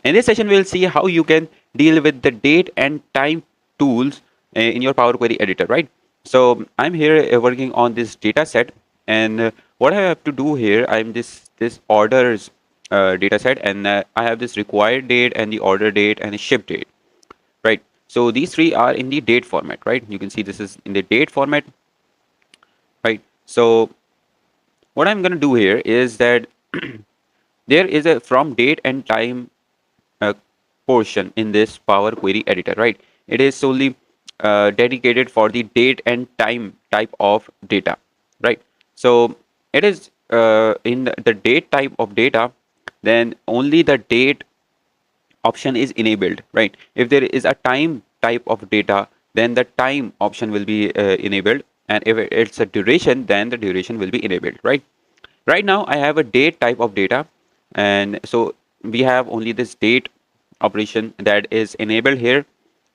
In this session, we'll see how you can deal with the date and time tools in your Power Query editor, right? So I'm here working on this data set, and what I have to do here, I'm this orders data set, and I have this required date and the order date and the ship date, right? So these three are in the date format, right? You can see this is in the date format, right? So what I'm going to do here is that there is a from date and time uh, portion in this Power Query editor, right? It is solely dedicated for the date and time type of data, right? So it is in the date type of data, then only the date option is enabled, right? If there is a time type of data, then the time option will be enabled, and if it's a duration, then the duration will be enabled, right? Right now I have a date type of data, and so we have only this date operation that is enabled here.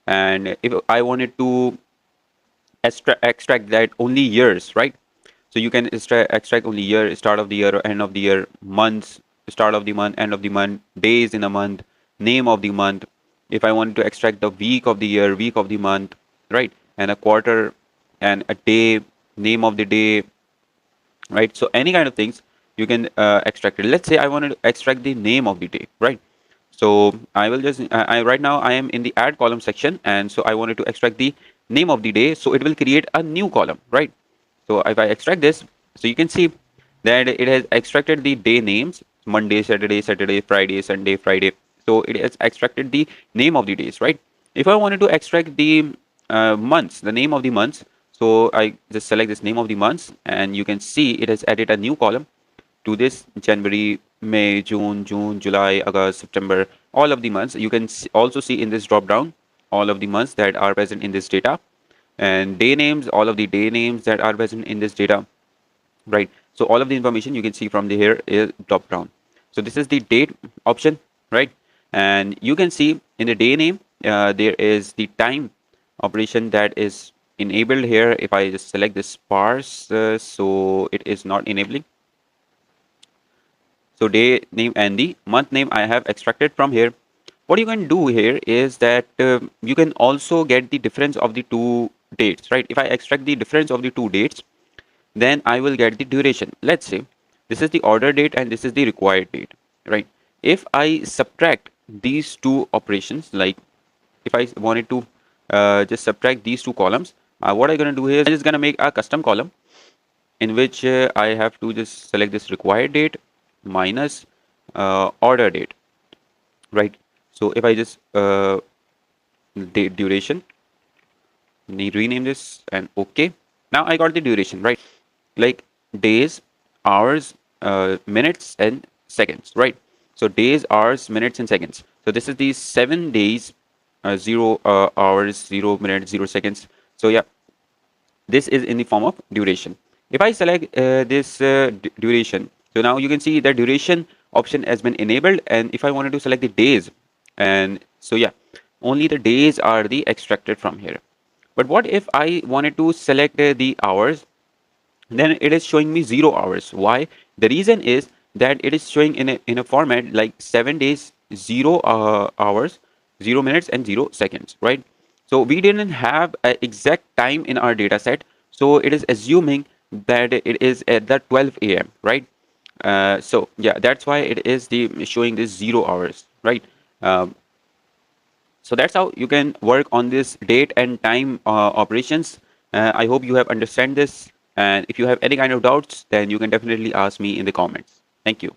And if I wanted to extract that only years, right? So you can extract only year, start of the year, end of the year, months, start of the month, end of the month, days in a month, name of the month. If I wanted to extract the week of the year, week of the month, right? And a quarter and a day, name of the day, right? So any kind of things you can extract it. Let's say I wanted to extract the name of the day, right? So I will just right now I am in the add column section, and so I wanted to extract the name of the day, so it will create a new column, right? So if I extract this, so you can see that it has extracted the day names: Monday, Saturday, Friday, Sunday, Friday. So it has extracted the name of the days, right? If I wanted to extract the months, the name of the months, so I just select this name of the months, and you can see it has added a new column to this: January, May, June, July, August, September, all of the months. You can also see in this drop down all of the months that are present in this data, and day names, all of the day names that are present in this data, right? So all of the information you can see from the here is drop down. So this is the date option, right? And you can see in the day name there is the time operation that is enabled here. If I just select this sparse, so it is not enabling. So day name and the month name I have extracted from here. What you can do here is that you can also get the difference of the two dates, right? If I extract the difference of the two dates, then I will get the duration. Let's say this is the order date and this is the required date, right? If I subtract these two operations, like if I wanted to just subtract these two columns, what I'm going to do here is I'm just going to make a custom column in which I have to just select this required date minus order date, right? So if I just date duration, rename this and okay. Now I got the duration, right? Like days, hours, minutes, and seconds, right? So days, hours, minutes, and seconds. So this is the 7 days, 0 hours, 0 minutes, 0 seconds. So yeah, this is in the form of duration. If I select this duration, so now you can see the duration option has been enabled. And if I wanted to select the days, and so yeah, only the days are the extracted from here. But what if I wanted to select the hours? Then it is showing me 0 hours. Why? The reason is that it is showing in a format like 7 days, 0 hours, 0 minutes, and 0 seconds, right? So we didn't have an exact time in our data set. So it is assuming that it is at the 12 a.m., right? So yeah, that's why it is the showing this 0 hours, right? Um, so that's how you can work on this date and time operations. I hope you have understand this. And if you have any kind of doubts, then you can definitely ask me in the comments. Thank you.